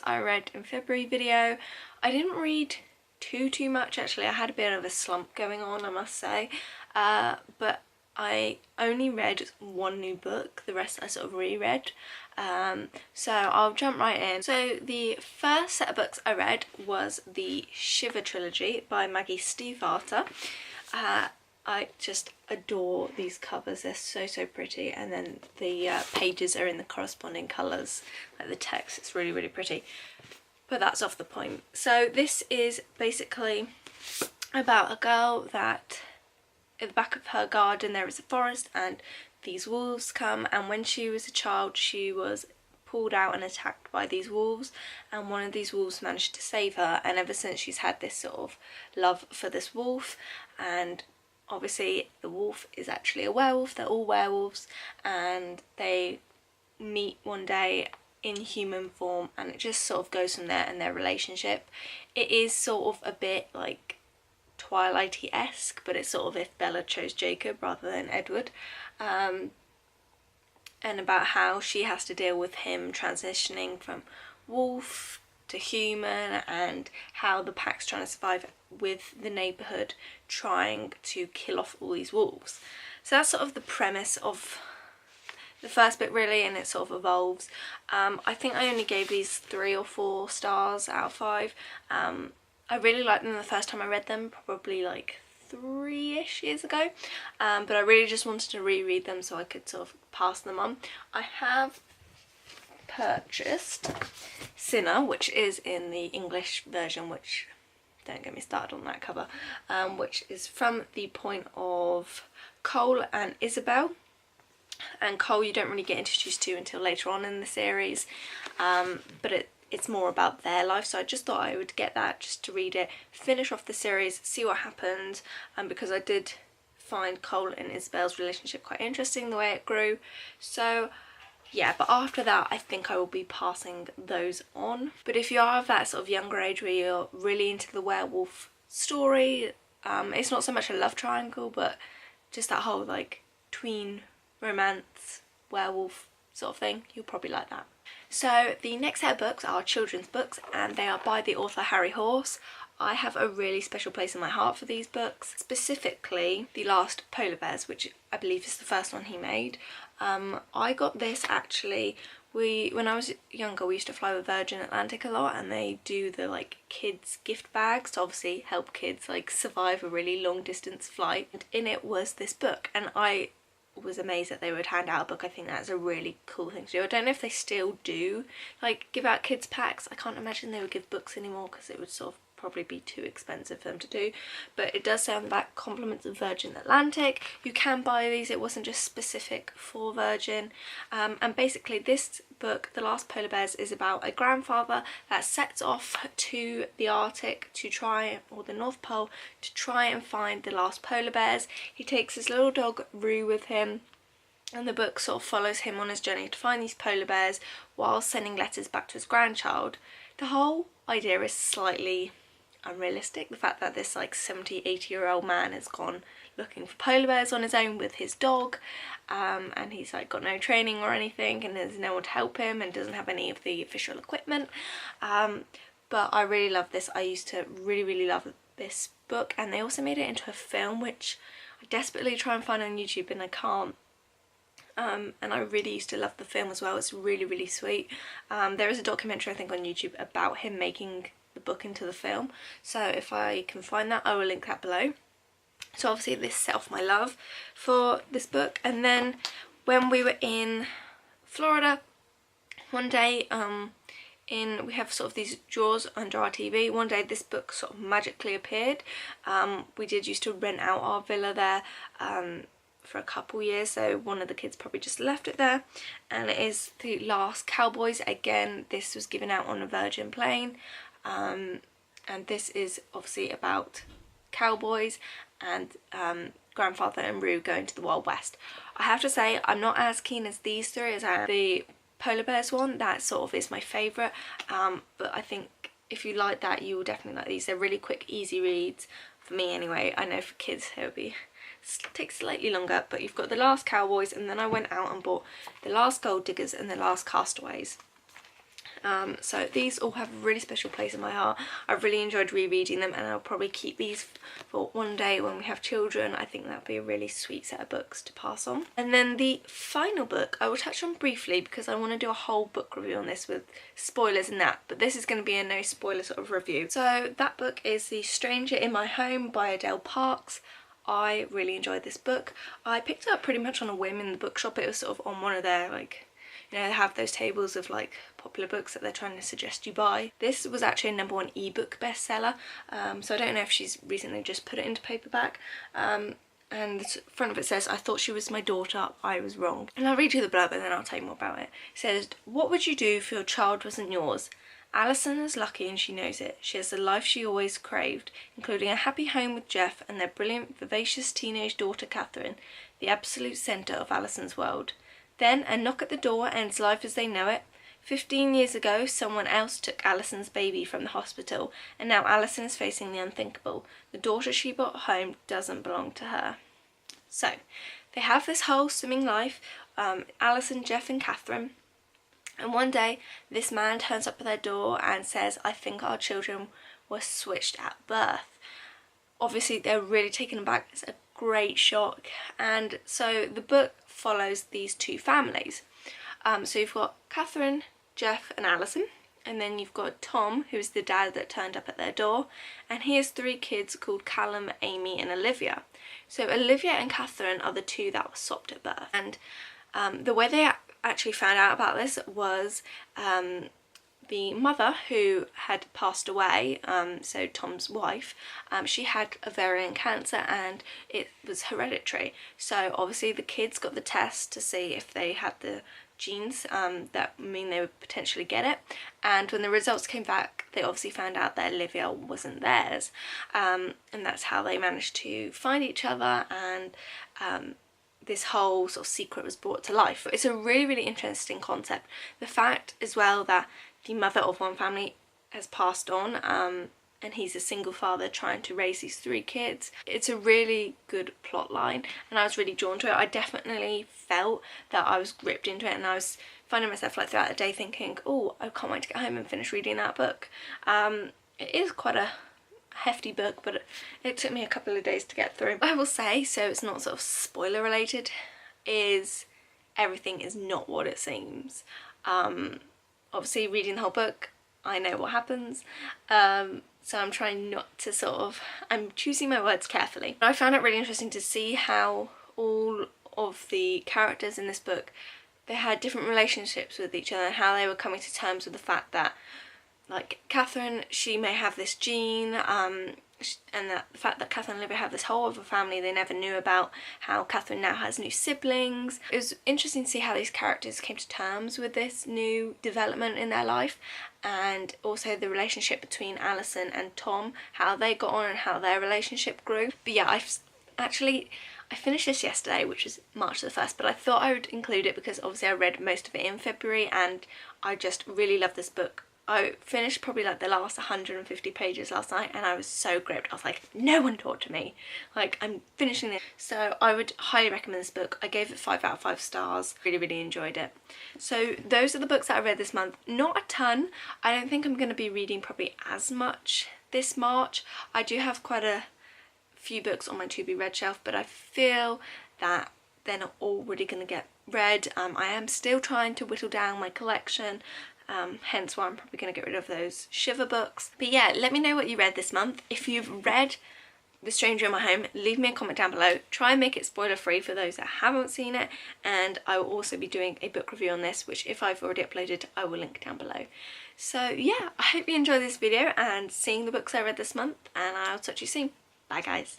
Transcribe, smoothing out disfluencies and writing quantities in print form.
I read in February video. I didn't read too much actually. I had a bit of a slump going on, I must say, but I only read one new book, the rest I sort of reread. So I'll jump right in. So the first set of books I read was the Shiver trilogy by Maggie Stiefvater. I just adore these covers, they're so pretty, and then the pages are in the corresponding colours, like the text, it's really pretty. But that's off the point. So this is basically about a girl that at the back of her garden there is a forest and these wolves come, and when she was a child she was pulled out and attacked by these wolves, and one of these wolves managed to save her, and ever since she's had this sort of love for this wolf. And obviously the wolf is actually a werewolf, they're all werewolves, and they meet one day in human form, and it just sort of goes from there and their relationship. It is sort of a bit like Twilighty-esque, but it's sort of if Bella chose Jacob rather than Edward, and about how she has to deal with him transitioning from wolf to human, and how the pack's trying to survive with the neighbourhood trying to kill off all these wolves. So that's sort of the premise of the first bit really, and it sort of evolves. I think I only gave these 3 or 4 stars out of 5. I really liked them the first time I read them, probably like 3-ish years ago, but I really just wanted to reread them so I could sort of pass them on. I have purchased Sinner, which is in the English version, which, don't get me started on that cover, which is from the point of Cole and Isabel. And Cole you don't really get introduced to until later on in the series, but it's more about their life, so I just thought I would get that just to read it, finish off the series, see what happened, because I did find Cole and Isabel's relationship quite interesting, the way it grew. So yeah, but after that I think I will be passing those on. But if you are of that sort of younger age where you're really into the werewolf story, it's not so much a love triangle, but just that whole like tween romance werewolf sort of thing, you'll probably like that. So the next set of books are children's books, and they are by the author Harry Horse. I have a really special place in my heart for these books, specifically The Last Polar Bears, which I believe is the first one he made. I got this actually, when I was younger we used to fly with Virgin Atlantic a lot, and they do the like kids gift bags to obviously help kids like survive a really long distance flight, and in it was this book, and I was amazed that they would hand out a book. I think that's a really cool thing to do. I don't know if they still do like give out kids packs. I can't imagine they would give books anymore because it would sort of probably be too expensive for them to do, but it does say on the back, compliments of Virgin Atlantic. You can buy these, it wasn't just specific for Virgin, and basically this book, The Last Polar Bears, is about a grandfather that sets off to the Arctic to try, or the North Pole, to try and find the last polar bears. He takes his little dog Rue with him, and the book sort of follows him on his journey to find these polar bears while sending letters back to his grandchild. The whole idea is slightly unrealistic, the fact that this like 70-80-year-old man has gone looking for polar bears on his own with his dog, and he's like got no training or anything, and there's no one to help him, and doesn't have any of the official equipment, but I really love this. I used to really love this book, and they also made it into a film which I desperately try and find on YouTube and I can't. And I really used to love the film as well. It's really sweet. There is a documentary I think on YouTube about him making the book into the film, so if I can find that I will link that below. So obviously this set off my love for this book, and then when we were in Florida one day, we have sort of these drawers under our TV. One day this book sort of magically appeared. We did used to rent out our villa there for a couple years, so one of the kids probably just left it there, and it is The Last Cowboys. Again, this was given out on a Virgin plane, and this is obviously about cowboys and grandfather and Rue going to the Wild West. I have to say I'm not as keen as these 3 as I am the polar bears one. That sort of is my favourite, but I think if you like that you will definitely like these. They're really quick, easy reads for me anyway. I know for kids it'll be takes slightly longer, but you've got The Last Cowboys, and then I went out and bought The Last Gold Diggers and The Last Castaways. So these all have a really special place in my heart. I've really enjoyed rereading them, and I'll probably keep these for one day when we have children. I think that'd be a really sweet set of books to pass on. And then the final book I will touch on briefly because I want to do a whole book review on this with spoilers and that, but this is going to be a no spoiler sort of review. So that book is The Stranger in My Home by Adele Parks. I really enjoyed this book. I picked it up pretty much on a whim in the bookshop. It was sort of on one of their, like, you know, they have those tables of like popular books that they're trying to suggest you buy. This was actually a #1 ebook bestseller, so I don't know if she's recently just put it into paperback. And the front of it says, "I thought she was my daughter, I was wrong." And I'll read you the blurb and then I'll tell you more about it. It says, "What would you do if your child wasn't yours? Alison is lucky and she knows it. She has the life she always craved, including a happy home with Jeff and their brilliant, vivacious teenage daughter Catherine, the absolute centre of Alison's world. Then a knock at the door ends life as they know it. 15 years ago, someone else took Alison's baby from the hospital, and now Alison is facing the unthinkable. The daughter she brought home doesn't belong to her." So, they have this whole swimming life, Alison, Jeff and Catherine, and one day this man turns up at their door and says, "I think our children were switched at birth." Obviously they're really taken aback. It's a great shock, and so the book follows these two families. So you've got Catherine, Jeff and Alison, and then you've got Tom, who's the dad that turned up at their door, and he has 3 kids called Callum, Amy and Olivia. So Olivia and Catherine are the 2 that were swapped at birth, and the way they actually found out about this was the mother, who had passed away, so Tom's wife, she had ovarian cancer and it was hereditary. So obviously the kids got the test to see if they had the genes that mean they would potentially get it, and when the results came back they obviously found out that Olivia wasn't theirs, and that's how they managed to find each other, and this whole sort of secret was brought to life. It's a really interesting concept. The fact as well that the mother of one family has passed on, and he's a single father trying to raise these 3 kids. It's a really good plot line and I was really drawn to it. I definitely felt that I was gripped into it, and I was finding myself like throughout the day thinking, oh, I can't wait to get home and finish reading that book. It is quite a hefty book, but it took me a couple of days to get through. I will say, so it's not sort of spoiler related, is everything is not what it seems. Obviously reading the whole book I know what happens, so I'm trying not to I'm choosing my words carefully. But I found it really interesting to see how all of the characters in this book, they had different relationships with each other and how they were coming to terms with the fact that, like, Catherine, she may have this gene, and the fact that Catherine and Olivia have this whole other family they never knew about, how Catherine now has new siblings. It was interesting to see how these characters came to terms with this new development in their life, and also the relationship between Alison and Tom, how they got on and how their relationship grew. But yeah, I finished this yesterday, which was March the 1st, but I thought I would include it because obviously I read most of it in February and I just really love this book. I finished probably like the last 150 pages last night and I was so gripped. I was like, no one talk to me. Like, I'm finishing this. So I would highly recommend this book. I gave it 5 out of 5 stars. Really enjoyed it. So those are the books that I read this month. Not a ton. I don't think I'm going to be reading probably as much this March. I do have quite a few books on my to be read shelf, but I feel that they're not all really going to get read. I am still trying to whittle down my collection. Hence why I'm probably going to get rid of those Shiver books. But yeah, let me know what you read this month. If you've read The Stranger in My Home, leave me a comment down below. Try and make it spoiler free for those that haven't seen it, and I will also be doing a book review on this, which if I've already uploaded I will link down below. So yeah, I hope you enjoyed this video and seeing the books I read this month, and I'll talk to you soon. Bye guys.